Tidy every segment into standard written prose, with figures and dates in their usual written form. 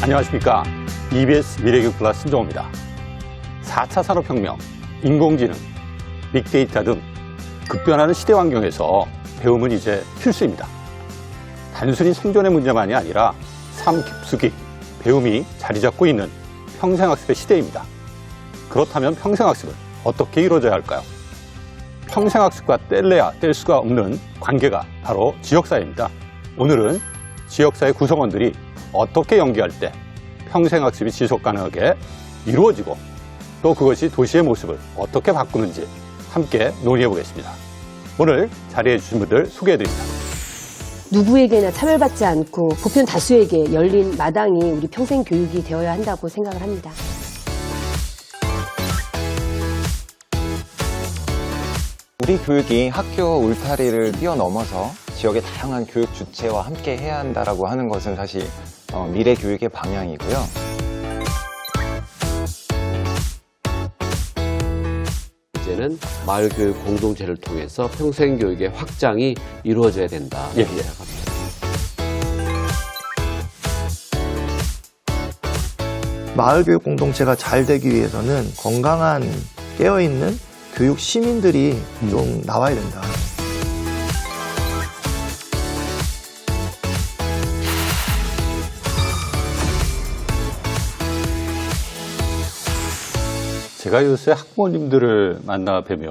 안녕하십니까. EBS 미래교육 플러스 신종호입니다. 4차 산업혁명, 인공지능, 빅데이터 등 급변하는 시대 환경에서 배움은 이제 필수입니다. 단순히 생존의 문제만이 아니라 삶 깊숙이 배움이 자리 잡고 있는 평생학습의 시대입니다. 그렇다면 평생학습은 어떻게 이루어져야 할까요? 평생학습과 뗄래야 뗄 수가 없는 관계가 바로 지역사회입니다. 오늘은 지역사회 구성원들이 어떻게 연계할 때 평생학습이 지속가능하게 이루어지고 또 그것이 도시의 모습을 어떻게 바꾸는지 함께 논의해 보겠습니다. 오늘 자리해 주신 분들 소개해 드립니다. 누구에게나 차별받지 않고 보편 다수에게 열린 마당이 우리 평생 교육이 되어야 한다고 생각을 합니다. 우리 교육이 학교 울타리를 뛰어넘어서 지역의 다양한 교육 주체와 함께 해야 한다라고 하는 것은 사실 미래 교육의 방향이고요. 이제는 마을교육 공동체를 통해서 평생교육의 확장이 이루어져야 된다. 예. 생각합니다. 마을교육 공동체가 잘 되기 위해서는 건강한 깨어있는 교육 시민들이 좀 나와야 된다. 제가 요새 학부모님들을 만나 뵈면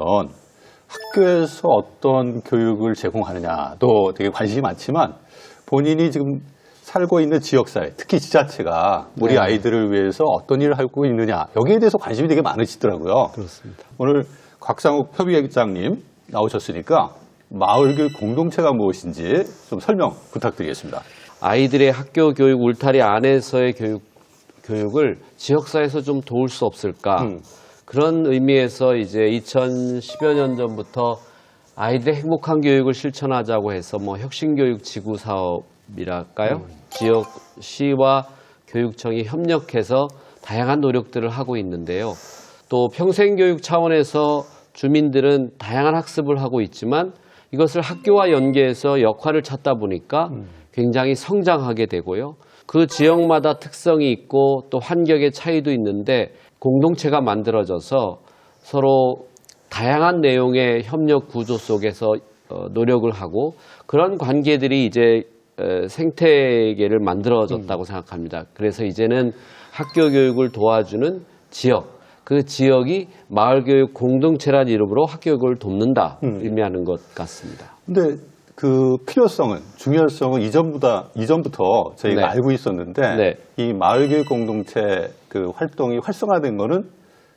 학교에서 어떤 교육을 제공하느냐도 되게 관심이 많지만 본인이 지금 살고 있는 지역사회, 특히 지자체가 우리 아이들을 위해서 어떤 일을 하고 있느냐 여기에 대해서 관심이 되게 많으시더라고요. 그렇습니다. 오늘 곽상욱 협의회장님 나오셨으니까 마을교육 공동체가 무엇인지 좀 설명 부탁드리겠습니다. 아이들의 학교 교육 울타리 안에서의 교육을 지역사회에서 좀 도울 수 없을까? 그런 의미에서 이제 2010여 년 전부터 아이들의 행복한 교육을 실천하자고 해서 뭐 혁신교육 지구 사업이랄까요? 지역 시와 교육청이 협력해서 다양한 노력들을 하고 있는데요. 또 평생교육 차원에서 주민들은 다양한 학습을 하고 있지만 이것을 학교와 연계해서 역할을 찾다 보니까 굉장히 성장하게 되고요. 그 지역마다 특성이 있고 또 환경의 차이도 있는데 공동체가 만들어져서 서로 다양한 내용의 협력 구조 속에서 노력을 하고 그런 관계들이 이제 생태계를 만들어졌다고 생각합니다. 그래서 이제는 학교 교육을 도와주는 지역, 그 지역이 마을교육 공동체란 이름으로 학교 교육을 돕는다 의미하는 것 같습니다. 근데 그 필요성은, 중요성은 이전부터 저희가 네. 알고 있었는데 네. 이 마을교육 공동체 그 활동이 활성화된 거는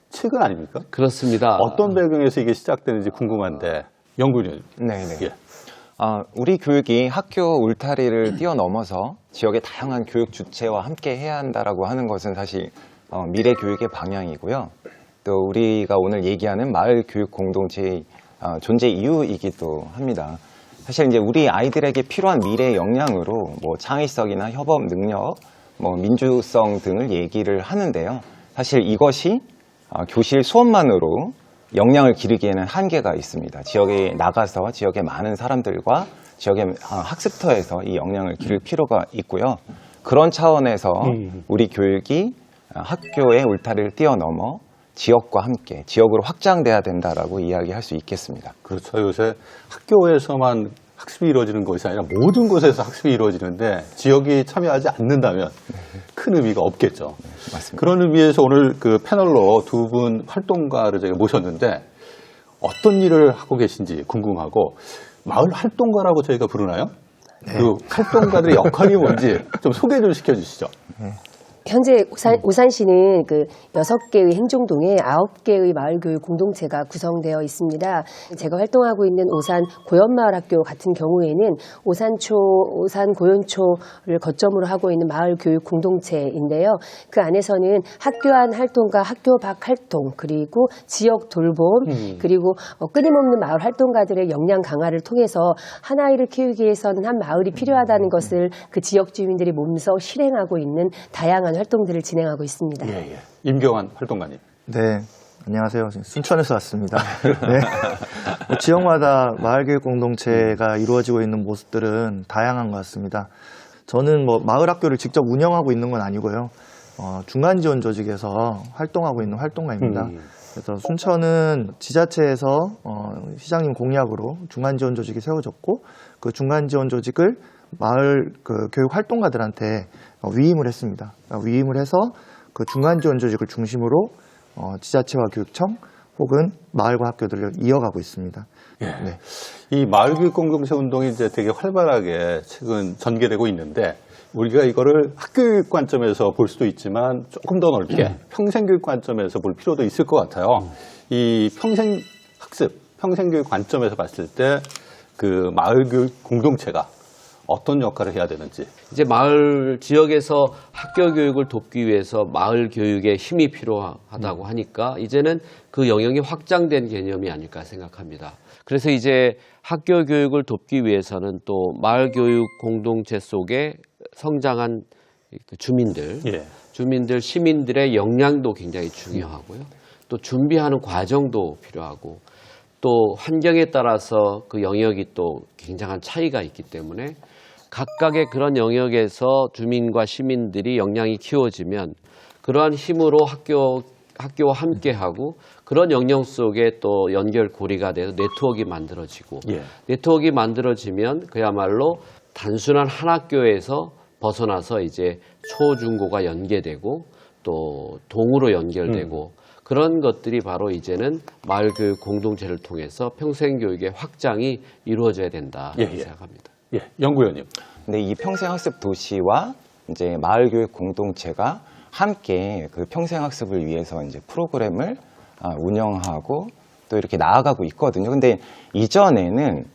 최근 아닙니까? 그렇습니다. 어떤 배경에서 이게 시작되는지 궁금한데 연구위원. 네네. 예. 우리 교육이 학교 울타리를 뛰어넘어서 지역의 다양한 교육 주체와 함께 해야 한다라고 하는 것은 사실 미래 교육의 방향이고요. 또 우리가 오늘 얘기하는 마을 교육 공동체의 존재 이유이기도 합니다. 사실 이제 우리 아이들에게 필요한 미래 역량으로 뭐 창의성이나 협업 능력, 뭐 민주성 등을 얘기를 하는데요. 사실 이것이 교실 수업만으로 역량을 기르기에는 한계가 있습니다. 지역에 나가서 지역의 많은 사람들과 지역의 학습터에서 이 역량을 기를 필요가 있고요. 그런 차원에서 우리 교육이 학교의 울타리를 뛰어넘어 지역과 함께 지역으로 확장돼야 된다라고 이야기할 수 있겠습니다. 그렇죠. 요새 학교에서만 학습이 이루어지는 것이 아니라 모든 곳에서 학습이 이루어지는데 지역이 참여하지 않는다면 큰 의미가 없겠죠. 맞습니다. 그런 의미에서 오늘 그 패널로 두 분 활동가를 저희가 모셨는데 어떤 일을 하고 계신지 궁금하고 마을 활동가라고 저희가 부르나요? 그 활동가들의 역할이 뭔지 좀 소개 좀 시켜주시죠. 현재 오산시는 그 6개의 행정동에 9개의 마을교육 공동체가 구성되어 있습니다. 제가 활동하고 있는 오산 고연마을학교 같은 경우에는 오산 고연초를 거점으로 하고 있는 마을교육 공동체인데요. 그 안에서는 학교 안 활동과 학교 밖 활동, 그리고 지역 돌봄, 그리고 끊임없는 마을 활동가들의 역량 강화를 통해서 한 아이를 키우기 위해서는 한 마을이 필요하다는 것을 그 지역 주민들이 몸소 실행하고 있는 다양한 활동들을 진행하고 있습니다. 예, 예. 임경환 활동가님. 네, 안녕하세요. 순천에서 왔습니다. 네. 지역마다 마을교육 공동체가 이루어지고 있는 모습들은 다양한 것 같습니다. 저는 뭐 마을 학교를 직접 운영하고 있는 건 아니고요. 중간 지원 조직에서 활동하고 있는 활동가입니다. 그래서 순천은 지자체에서 시장님 공약으로 중간 지원 조직이 세워졌고 그 중간 지원 조직을 마을 그 교육 활동가들한테 위임을 했습니다. 위임을 해서 그 중간 지원 조직을 중심으로 지자체와 교육청 혹은 마을과 학교들을 이어가고 있습니다. 예. 네. 이 마을교육 공동체 운동이 이제 되게 활발하게 최근 전개되고 있는데 우리가 이거를 학교교육 관점에서 볼 수도 있지만 조금 더 넓게 평생교육 관점에서 볼 필요도 있을 것 같아요. 이 평생학습, 평생교육 관점에서 봤을 때 그 마을교육 공동체가 어떤 역할을 해야 되는지. 이제 마을 지역에서 학교 교육을 돕기 위해서 마을 교육에 힘이 필요하다고 하니까 이제는 그 영역이 확장된 개념이 아닐까 생각합니다. 그래서 이제 학교 교육을 돕기 위해서는 또 마을 교육 공동체 속에 성장한 주민들, 예. 주민들, 시민들의 역량도 굉장히 중요하고요. 또 준비하는 과정도 필요하고 또 환경에 따라서 그 영역이 또 굉장한 차이가 있기 때문에 각각의 그런 영역에서 주민과 시민들이 역량이 키워지면 그러한 힘으로 학교와 함께하고 그런 영역 속에 또 연결고리가 돼서 네트워크가 만들어지고 예. 네트워크가 만들어지면 그야말로 단순한 한 학교에서 벗어나서 이제 초, 중, 고가 연계되고 또 동으로 연결되고 그런 것들이 바로 이제는 마을교육 공동체를 통해서 평생교육의 확장이 이루어져야 된다 예, 이렇게 예. 생각합니다. 예, 연구위원님. 근데 이 평생학습 도시와 이제 마을교육 공동체가 함께 그 평생학습을 위해서 이제 프로그램을 운영하고 또 이렇게 나아가고 있거든요. 근데 이전에는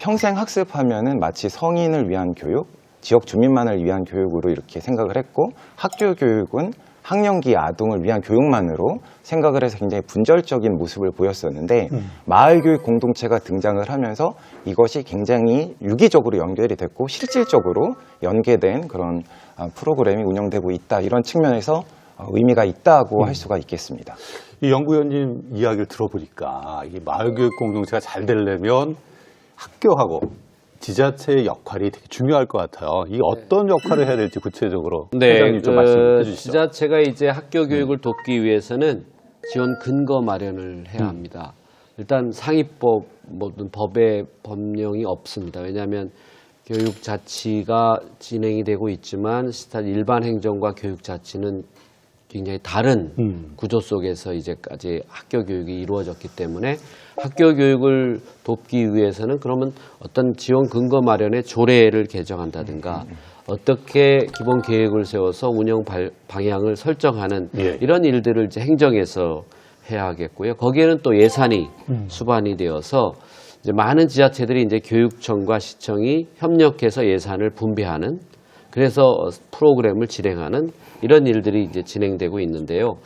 평생학습하면은 마치 성인을 위한 교육, 지역 주민만을 위한 교육으로 이렇게 생각을 했고 학교 교육은 학령기 아동을 위한 교육만으로 생각을 해서 굉장히 분절적인 모습을 보였었는데 마을교육 공동체가 등장을 하면서 이것이 굉장히 유기적으로 연결이 됐고 실질적으로 연계된 그런 프로그램이 운영되고 있다. 이런 측면에서 의미가 있다고 할 수가 있겠습니다. 이 연구위원님 이야기를 들어보니까 이 마을교육 공동체가 잘 되려면 학교하고 지자체의 역할이 되게 중요할 것 같아요. 이 어떤 역할을 해야 될지 구체적으로 회장님 좀 말씀해 주시죠. 지자체가 이제 학교 교육을 돕기 위해서는 지원 근거 마련을 해야 합니다. 일단 상위법 모든 법의 법령이 없습니다. 왜냐하면 교육자치가 진행이 되고 있지만 일반 행정과 교육자치는 굉장히 다른 구조 속에서 이제까지 학교 교육이 이루어졌기 때문에 학교 교육을 돕기 위해서는 그러면 어떤 지원 근거 마련의 조례를 개정한다든가 어떻게 기본 계획을 세워서 운영 방향을 설정하는 예. 이런 일들을 이제 행정에서 해야 하겠고요. 거기에는 또 예산이 수반이 되어서 이제 많은 지자체들이 이제 교육청과 시청이 협력해서 예산을 분배하는 그래서 프로그램을 진행하는 이런 일들이 이제 진행되고 있는데요.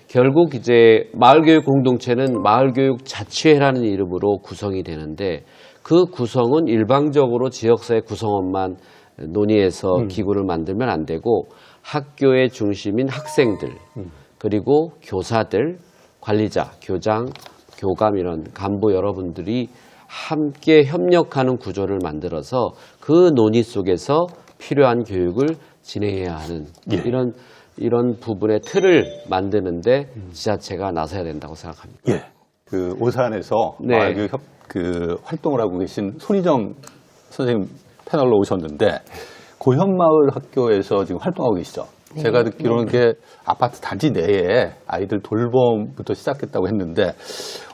결국 이제 마을교육 공동체는 마을교육 자치회라는 이름으로 구성이 되는데 그 구성은 일방적으로 지역사회 구성원만 논의해서 기구를 만들면 안 되고 학교의 중심인 학생들 그리고 교사들, 관리자, 교장, 교감 이런 간부 여러분들이 함께 협력하는 구조를 만들어서 그 논의 속에서 필요한 교육을 진행해야 하는 예. 이런 부분의 틀을 만드는데 지자체가 나서야 된다고 생각합니다. 예. 그 오산에서 네. 마을교육 그 활동을 하고 계신 손희정 선생님 패널로 오셨는데 고현마을 학교에서 지금 활동하고 계시죠. 제가 듣기로는 그 아파트 단지 내에 아이들 돌봄부터 시작했다고 했는데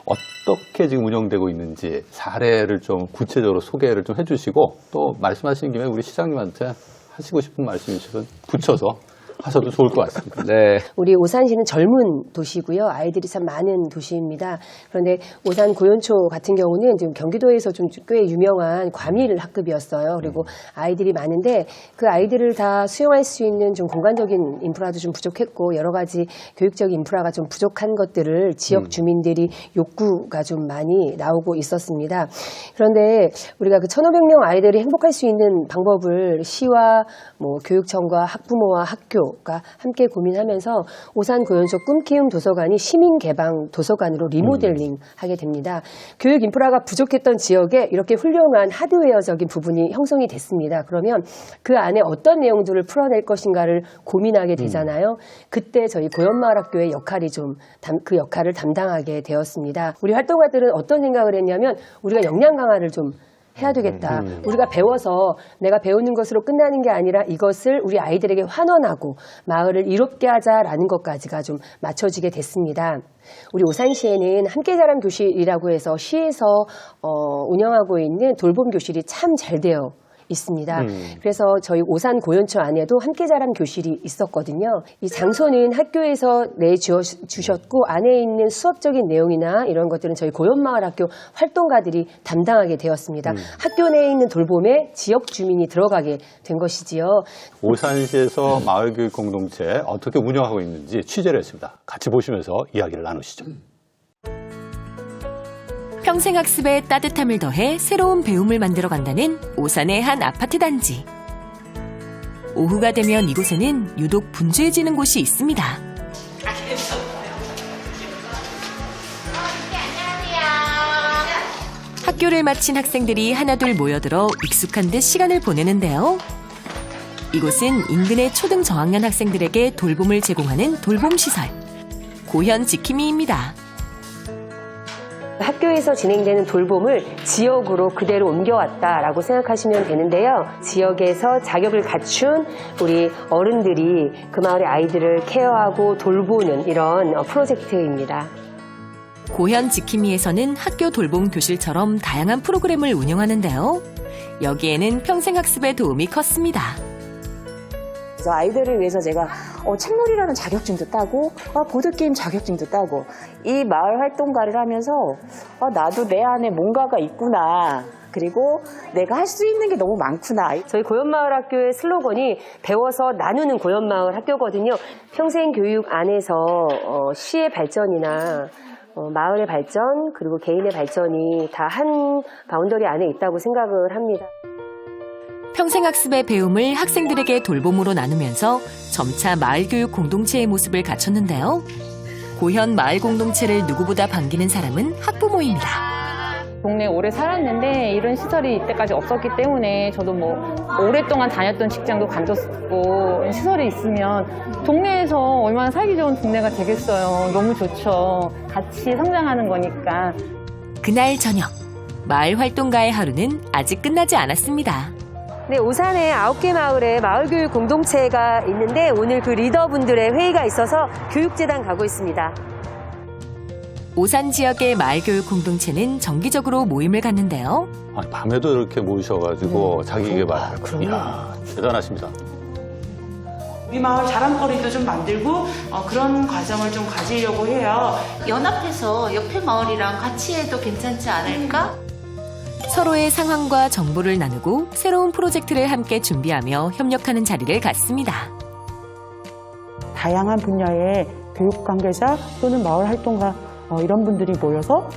어떻게 지금 운영되고 있는지 사례를 좀 구체적으로 소개를 좀 해주시고 또 말씀하시는 김에 우리 시장님한테 하시고 싶은 말씀 있으면 붙여서 하셔도 좋을 것 같습니다. 네. 우리 오산시는 젊은 도시고요. 아이들이 참 많은 도시입니다. 그런데 오산 고연초 같은 경우는 지금 경기도에서 좀 꽤 유명한 과밀 학급이었어요. 그리고 아이들이 많은데 그 아이들을 다 수용할 수 있는 좀 공간적인 인프라도 좀 부족했고 여러 가지 교육적인 인프라가 좀 부족한 것들을 지역 주민들이 욕구가 좀 많이 나오고 있었습니다. 그런데 우리가 그 1,500명 아이들이 행복할 수 있는 방법을 시와 뭐 교육청과 학부모와 학교 학교가 함께 고민하면서 오산 고연소 꿈키움 도서관이 시민 개방 도서관으로 리모델링 하게 됩니다. 교육 인프라가 부족했던 지역에 이렇게 훌륭한 하드웨어적인 부분이 형성이 됐습니다. 그러면 그 안에 어떤 내용들을 풀어낼 것인가를 고민하게 되잖아요. 그때 저희 고연마을학교의 역할이 그 역할을 담당하게 되었습니다. 우리 활동가들은 어떤 생각을 했냐면 우리가 역량 강화를 좀 해야 되겠다. 우리가 배워서 내가 배우는 것으로 끝나는 게 아니라 이것을 우리 아이들에게 환원하고 마을을 이롭게 하자라는 것까지가 좀 맞춰지게 됐습니다. 우리 오산시에는 함께 자란 교실이라고 해서 시에서 운영하고 있는 돌봄 교실이 참 잘 되어 있습니다. 그래서 저희 오산 고연초 안에도 함께 자란 교실이 있었거든요. 이 장소는 학교에서 내주셨고 안에 있는 수업적인 내용이나 이런 것들은 저희 고연마을학교 활동가들이 담당하게 되었습니다. 학교 내에 있는 돌봄에 지역 주민이 들어가게 된 것이지요. 오산시에서 마을교육 공동체 어떻게 운영하고 있는지 취재를 했습니다. 같이 보시면서 이야기를 나누시죠. 평생학습에 따뜻함을 더해 새로운 배움을 만들어간다는 오산의 한 아파트 단지. 오후가 되면 이곳에는 유독 분주해지는 곳이 있습니다. 학교를 마친 학생들이 하나둘 모여들어 익숙한 듯 시간을 보내는데요. 이곳은 인근의 초등 저학년 학생들에게 돌봄을 제공하는 돌봄시설, 고현 지킴이입니다. 학교에서 진행되는 돌봄을 지역으로 그대로 옮겨왔다라고 생각하시면 되는데요. 지역에서 자격을 갖춘 우리 어른들이 그 마을의 아이들을 케어하고 돌보는 이런 프로젝트입니다. 고현 지킴이에서는 학교 돌봄 교실처럼 다양한 프로그램을 운영하는데요. 여기에는 평생학습에 도움이 컸습니다. 그래서 아이들을 위해서 제가 책놀이라는 자격증도 따고 보드게임 자격증도 따고 이 마을 활동가를 하면서 나도 내 안에 뭔가가 있구나. 그리고 내가 할 수 있는 게 너무 많구나. 저희 고연마을학교의 슬로건이 배워서 나누는 고연마을 학교거든요. 평생교육 안에서 시의 발전이나 마을의 발전 그리고 개인의 발전이 다 한 바운더리 안에 있다고 생각을 합니다. 평생학습의 배움을 학생들에게 돌봄으로 나누면서 점차 마을교육 공동체의 모습을 갖췄는데요. 고현 마을 공동체를 누구보다 반기는 사람은 학부모입니다. 동네에 오래 살았는데 이런 시설이 이때까지 없었기 때문에 저도 오랫동안 다녔던 직장도 관뒀고 시설이 있으면 동네에서 얼마나 살기 좋은 동네가 되겠어요. 너무 좋죠. 같이 성장하는 거니까. 그날 저녁, 마을 활동가의 하루는 아직 끝나지 않았습니다. 네, 오산에 9개 마을에 마을교육 공동체가 있는데 오늘 그 리더분들의 회의가 있어서 교육재단 가고 있습니다. 오산 지역의 마을교육 공동체는 정기적으로 모임을 갖는데요. 아니, 밤에도 이렇게 모이셔가지고 자기 개발. 이야, 대단하십니다. 우리 마을 자랑거리도 좀 만들고 그런 과정을 좀 가지려고 해요. 연합해서 옆에 마을이랑 같이 해도 괜찮지 않을까? 서로의 상황과 정보를 나누고 새로운 프로젝트를 함께 준비하며 협력하는 자리를 갖습니다. 다양한 분야의 교육 관계자 또는 마을 활동가 이런 분들이 모여서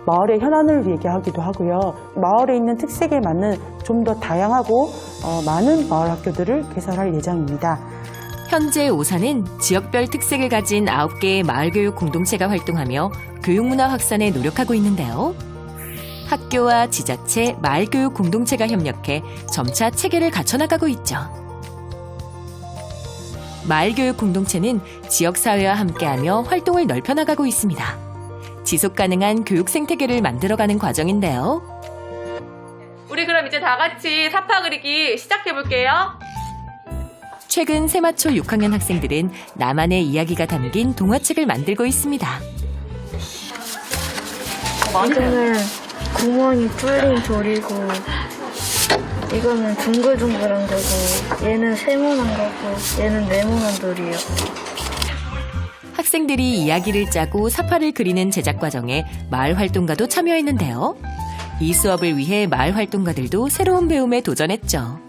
마을의 현안을 얘기하기도 하고요. 마을에 있는 특색에 맞는 좀 더 다양하고 많은 마을 학교들을 개설할 예정입니다. 현재 오산은 지역별 특색을 가진 9개의 마을교육 공동체가 활동하며 교육문화 확산에 노력하고 있는데요. 학교와 지자체, 마을교육 공동체가 협력해 점차 체계를 갖춰나가고 있죠. 마을교육 공동체는 지역사회와 함께하며 활동을 넓혀나가고 있습니다. 지속가능한 교육 생태계를 만들어가는 과정인데요. 우리 그럼 이제 다 같이 사파 그리기 시작해볼게요. 최근 세마초 6학년 학생들은 나만의 이야기가 담긴 동화책을 만들고 있습니다. 이거는 구멍이 뚫린 돌이고 이거는 둥글둥글한 거고 얘는 세모난 거고 얘는 네모난 돌이에요. 학생들이 이야기를 짜고 사파를 그리는 제작 과정에 마을 활동가도 참여했는데요. 이 수업을 위해 마을 활동가들도 새로운 배움에 도전했죠.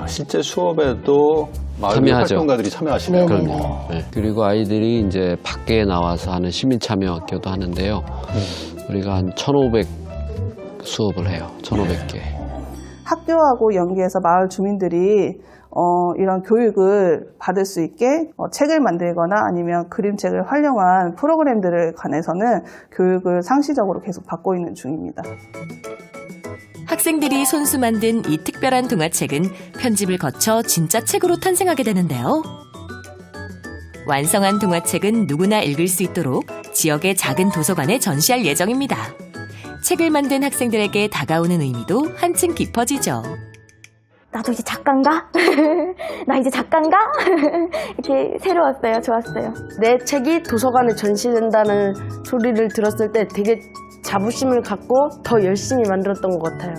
실제 수업에도 마을 참여하죠. 활동가들이 참여하시네요. 그럼요. 네. 그리고 아이들이 이제 밖에 나와서 하는 시민 참여 학교도 하는데요. 우리가 한 1,500 수업을 해요. 1,500개. 학교하고 연계해서 마을 주민들이 이런 교육을 받을 수 있게 책을 만들거나 아니면 그림책을 활용한 프로그램들에 관해서는 교육을 상시적으로 계속 받고 있는 중입니다. 학생들이 손수 만든 이 특별한 동화책은 편집을 거쳐 진짜 책으로 탄생하게 되는데요. 완성한 동화책은 누구나 읽을 수 있도록 지역의 작은 도서관에 전시할 예정입니다. 책을 만든 학생들에게 다가오는 의미도 한층 깊어지죠. 나도 이제 작가인가? 나 이제 작가인가? 이렇게 새로웠어요. 좋았어요. 내 책이 도서관에 전시된다는 소리를 들었을 때 되게 자부심을 갖고 더 열심히 만들었던 것 같아요.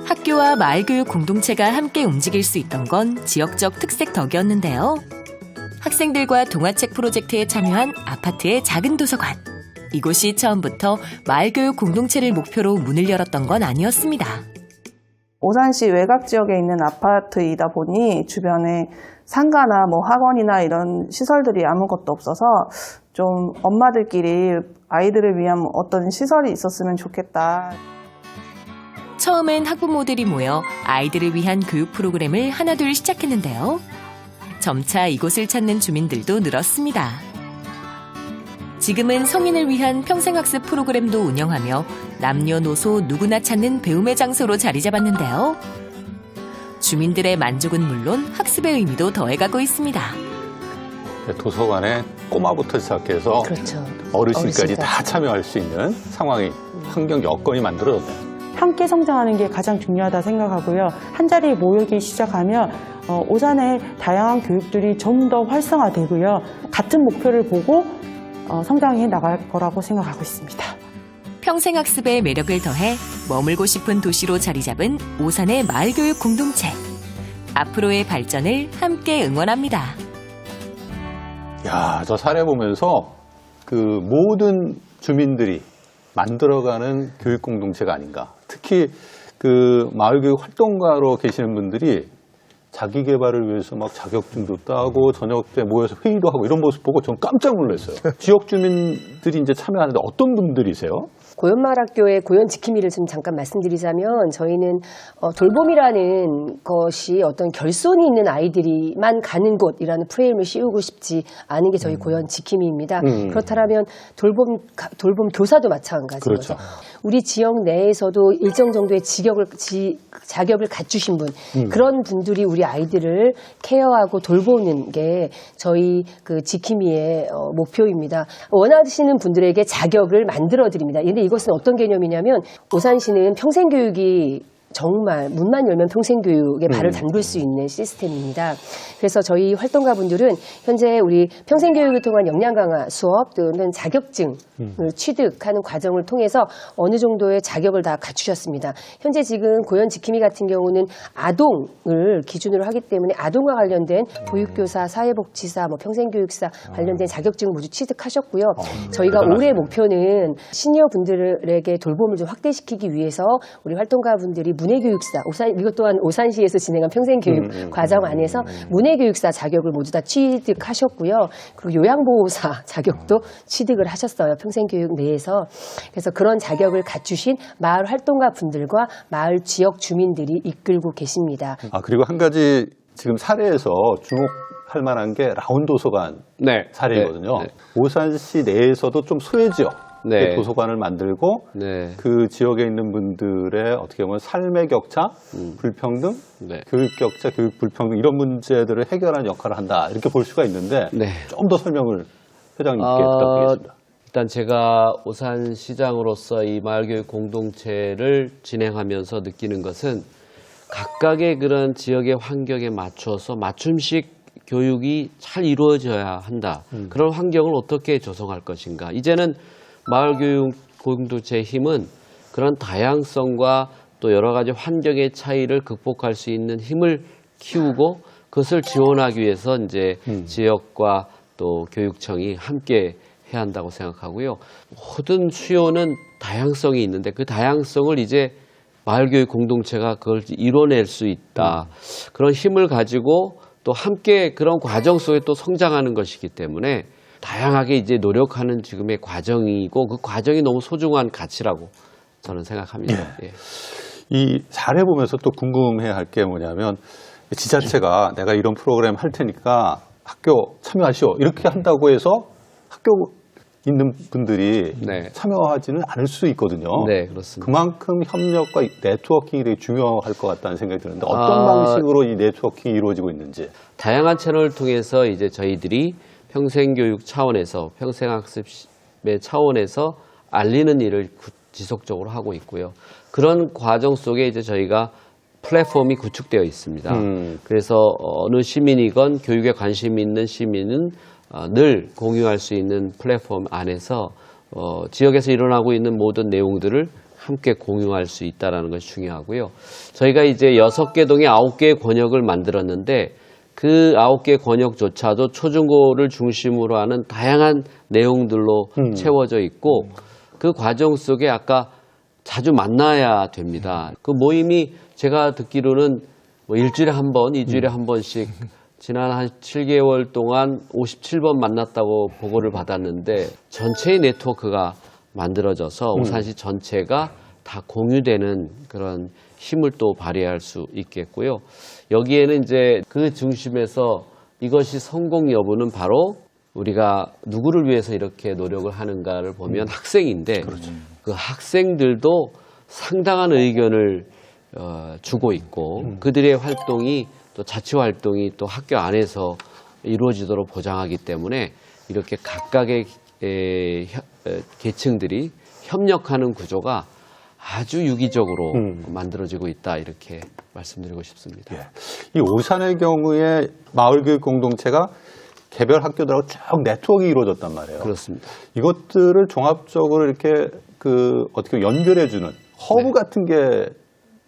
학교와 마을교육 공동체가 함께 움직일 수 있던 건 지역적 특색 덕이었는데요. 학생들과 동화책 프로젝트에 참여한 아파트의 작은 도서관. 이곳이 처음부터 마을교육 공동체를 목표로 문을 열었던 건 아니었습니다. 오산시 외곽 지역에 있는 아파트이다 보니 주변에 상가나 학원이나 이런 시설들이 아무것도 없어서 좀 엄마들끼리 아이들을 위한 어떤 시설이 있었으면 좋겠다. 처음엔 학부모들이 모여 아이들을 위한 교육 프로그램을 하나둘 시작했는데요. 점차 이곳을 찾는 주민들도 늘었습니다. 지금은 성인을 위한 평생학습 프로그램도 운영하며 남녀노소 누구나 찾는 배움의 장소로 자리 잡았는데요. 주민들의 만족은 물론 학습의 의미도 더해가고 있습니다. 도서관에 꼬마부터 시작해서 그렇죠. 어르신까지 다 참여할 수 있는 상황이 환경 여건이 만들어졌네요. 함께 성장하는 게 가장 중요하다 생각하고요. 한자리에 모이기 시작하면 오산의 다양한 교육들이 좀 더 활성화되고요. 같은 목표를 보고 성장해 나갈 거라고 생각하고 있습니다. 평생학습의 매력을 더해 머물고 싶은 도시로 자리 잡은 오산의 마을교육 공동체. 앞으로의 발전을 함께 응원합니다. 야, 저 사례 보면서 그 모든 주민들이 만들어가는 교육 공동체가 아닌가. 특히 그 마을교육 활동가로 계시는 분들이 자기 개발을 위해서 막 자격증도 따고 저녁 때 모여서 회의도 하고 이런 모습 보고 전 깜짝 놀랐어요. 지역 주민들이 이제 참여하는데 어떤 분들이세요? 고연마을학교의 고연 지킴이를 좀 잠깐 말씀드리자면 저희는 돌봄이라는 것이 어떤 결손이 있는 아이들이만 가는 곳이라는 프레임을 씌우고 싶지 않은 게 저희 고연 지킴이입니다. 그렇다면 돌봄 교사도 마찬가지죠. 그렇죠. 우리 지역 내에서도 일정 정도의 자격을 갖추신 분, 그런 분들이 우리 아이들을 케어하고 돌보는 게 저희 그 지킴이의 목표입니다. 원하시는 분들에게 자격을 만들어 드립니다. 근데 이것은 어떤 개념이냐면 오산시는 평생교육이 정말 문만 열면 평생교육에 발을 담글 수 있는 시스템입니다. 그래서 저희 활동가분들은 현재 우리 평생교육을 통한 역량 강화 수업 또는 자격증을 취득하는 과정을 통해서 어느 정도의 자격을 다 갖추셨습니다. 현재 지금 고연 지킴이 같은 경우는 아동을 기준으로 하기 때문에 아동과 관련된 보육교사, 사회복지사, 평생교육사 관련된 자격증을 모두 취득하셨고요. 저희가 올해 목표는 시니어분들에게 돌봄을 좀 확대시키기 위해서 우리 활동가분들이 문해교육사, 이것 또한 오산시에서 진행한 평생교육 과정 안에서 문해교육사 자격을 모두 다 취득하셨고요. 그리고 요양보호사 자격도 취득을 하셨어요. 평생교육 내에서. 그래서 그런 자격을 갖추신 마을 활동가 분들과 마을 지역 주민들이 이끌고 계십니다. 그리고 한 가지 지금 사례에서 주목할 만한 게 라운도서관 사례거든요. 오산시 내에서도 좀 소외지역 도서관을 만들고 그 지역에 있는 분들의 어떻게 보면 삶의 격차, 불평등, 교육 격차, 교육 불평등 이런 문제들을 해결하는 역할을 한다 이렇게 볼 수가 있는데 좀 더 설명을 회장님께 부탁드리겠습니다. 일단 제가 오산시장으로서 이 마을교육 공동체를 진행하면서 느끼는 것은 각각의 그런 지역의 환경에 맞춰서 맞춤식 교육이 잘 이루어져야 한다. 그런 환경을 어떻게 조성할 것인가. 이제는 마을교육 공동체의 힘은 그런 다양성과 또 여러 가지 환경의 차이를 극복할 수 있는 힘을 키우고 그것을 지원하기 위해서 이제 지역과 또 교육청이 함께 해야 한다고 생각하고요. 모든 수요는 다양성이 있는데 그 다양성을 이제 마을교육 공동체가 그걸 이뤄낼 수 있다. 그런 힘을 가지고 또 함께 그런 과정 속에 또 성장하는 것이기 때문에 다양하게 이제 노력하는 지금의 과정이고 그 과정이 너무 소중한 가치라고 저는 생각합니다. 이 사례 보면서 또 궁금해할 게 뭐냐면 지자체가 내가 이런 프로그램 할 테니까 학교 참여하시오 이렇게 한다고 해서 학교 있는 분들이 참여하지는 않을 수 있거든요. 네, 그렇습니다. 그만큼 협력과 네트워킹이 되게 중요할 것 같다는 생각이 드는데 어떤 방식으로 이 네트워킹이 이루어지고 있는지. 다양한 채널을 통해서 이제 저희들이 평생교육 차원에서 평생학습의 차원에서 알리는 일을 지속적으로 하고 있고요. 그런 과정 속에 이제 저희가 플랫폼이 구축되어 있습니다. 그래서 어느 시민이건 교육에 관심 있는 시민은 늘 공유할 수 있는 플랫폼 안에서 지역에서 일어나고 있는 모든 내용들을 함께 공유할 수 있다는 것이 중요하고요. 저희가 이제 6개 동에 9개의 권역을 만들었는데 그 9개 권역조차도 초중고를 중심으로 하는 다양한 내용들로 채워져 있고 그 과정 속에 아까 자주 만나야 됩니다. 그 모임이 제가 듣기로는 뭐 일주일에 한 번, 2주일에 한 번씩 지난 한 7개월 동안 57번 만났다고 보고를 받았는데 전체의 네트워크가 만들어져서 오산시 전체가 다 공유되는 그런 힘을 또 발휘할 수 있겠고요. 여기에는 이제 그 중심에서 이것이 성공 여부는 바로 우리가 누구를 위해서 이렇게 노력을 하는가를 보면 학생인데 그 학생들도 상당한 의견을 주고 있고 그들의 활동이 또 자치 활동이 또 학교 안에서 이루어지도록 보장하기 때문에 이렇게 각각의 계층들이 협력하는 구조가 아주 유기적으로 만들어지고 있다 이렇게 말씀드리고 싶습니다. 예. 이 오산의 경우에 마을교육 공동체가 개별 학교들하고 쭉 네트워크가 이루어졌단 말이에요. 그렇습니다. 이것들을 종합적으로 이렇게 어떻게 연결해주는 허브 같은 게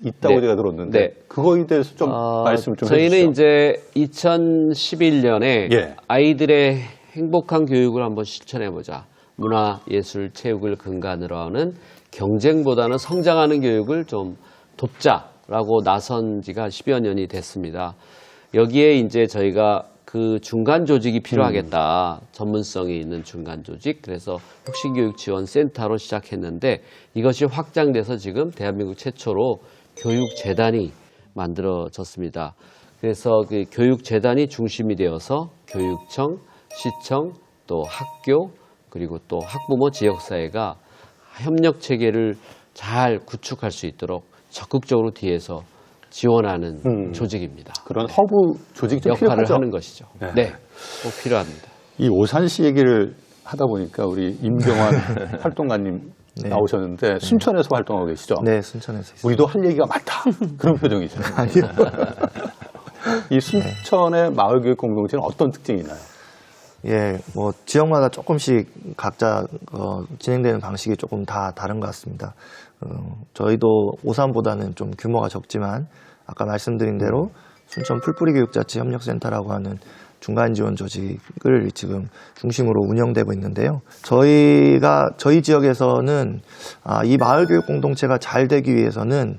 있다고 제가 들었는데 그거에 대해서 좀 말씀 좀 해주시죠. 저희는 이제 2011년에 아이들의 행복한 교육을 한번 실천해보자. 문화, 예술, 체육을 근간으로 하는 경쟁보다는 성장하는 교육을 좀 돕자라고 나선 지가 10여 년이 됐습니다. 여기에 이제 저희가 그 중간 조직이 필요하겠다. 전문성이 있는 중간 조직. 그래서 혁신교육지원센터로 시작했는데 이것이 확장돼서 지금 대한민국 최초로 교육재단이 만들어졌습니다. 그래서 그 교육재단이 중심이 되어서 교육청, 시청, 또 학교, 그리고 또 학부모, 지역사회가 협력체계를 잘 구축할 수 있도록 적극적으로 뒤에서 지원하는 조직입니다. 그런 허브 조직이 좀 역할을 필요하죠? 하는 것이죠. 네, 꼭 필요합니다. 이 오산시 얘기를 하다 보니까 우리 임경환 활동가님 나오셨는데 순천에서 활동하고 계시죠? 네, 순천에서 있습니다. 우리도 할 얘기가 많다. 그런 표정이죠. 아니요. 이 순천의 마을교육 공동체는 어떤 특징이 있나요? 예, 뭐 지역마다 조금씩 각자 진행되는 방식이 조금 다 다른 것 같습니다. 저희도 오산보다는 좀 규모가 적지만 아까 말씀드린 대로 순천 풀뿌리 교육자치 협력센터라고 하는 중간 지원 조직을 지금 중심으로 운영되고 있는데요. 저희 지역에서는 이 마을 교육 공동체가 잘 되기 위해서는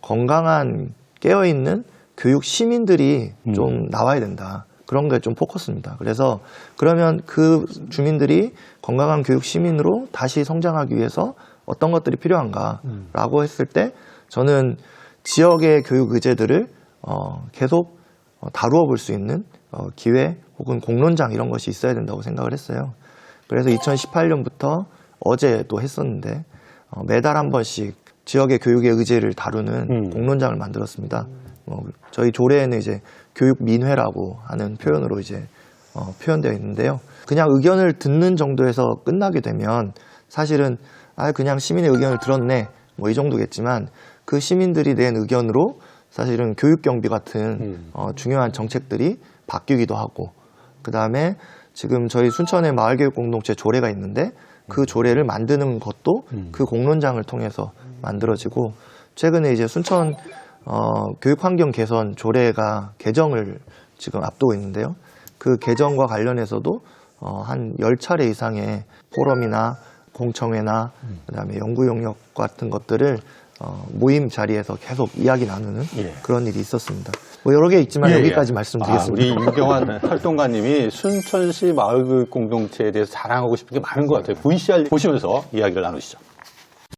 건강한 깨어있는 교육 시민들이 좀 나와야 된다. 그런 게 좀 포커스입니다. 그래서 그러면 그 주민들이 건강한 교육 시민으로 다시 성장하기 위해서 어떤 것들이 필요한가라고 했을 때 저는 지역의 교육 의제들을 계속 다루어 볼 수 있는 기회 혹은 공론장 이런 것이 있어야 된다고 생각을 했어요. 그래서 2018년부터 어제도 했었는데 매달 한 번씩 지역의 교육의 의제를 다루는 공론장을 만들었습니다. 저희 조례에는 이제 교육민회라고 하는 표현으로 이제 표현되어 있는데요. 그냥 의견을 듣는 정도에서 끝나게 되면 사실은 그냥 시민의 의견을 들었네 뭐 이 정도겠지만 그 시민들이 낸 의견으로 사실은 교육경비 같은 중요한 정책들이 바뀌기도 하고 그 다음에 지금 저희 순천의 마을교육공동체 조례가 있는데 그 조례를 만드는 것도 그 공론장을 통해서 만들어지고 최근에 이제 순천 교육환경 개선 조례가 개정을 지금 앞두고 있는데요. 그 개정과 관련해서도 한 10차례 이상의 포럼이나 공청회나 그다음에 연구 용역 같은 것들을 모임 자리에서 계속 이야기 나누는 그런 일이 있었습니다. 뭐 여러 개 있지만 여기까지 말씀드리겠습니다. 우리 임경환 활동가님이 순천시 마을교육 공동체에 대해서 자랑하고 싶은 게 많은 것 같아요. VCR 보시면서 이야기를 나누시죠.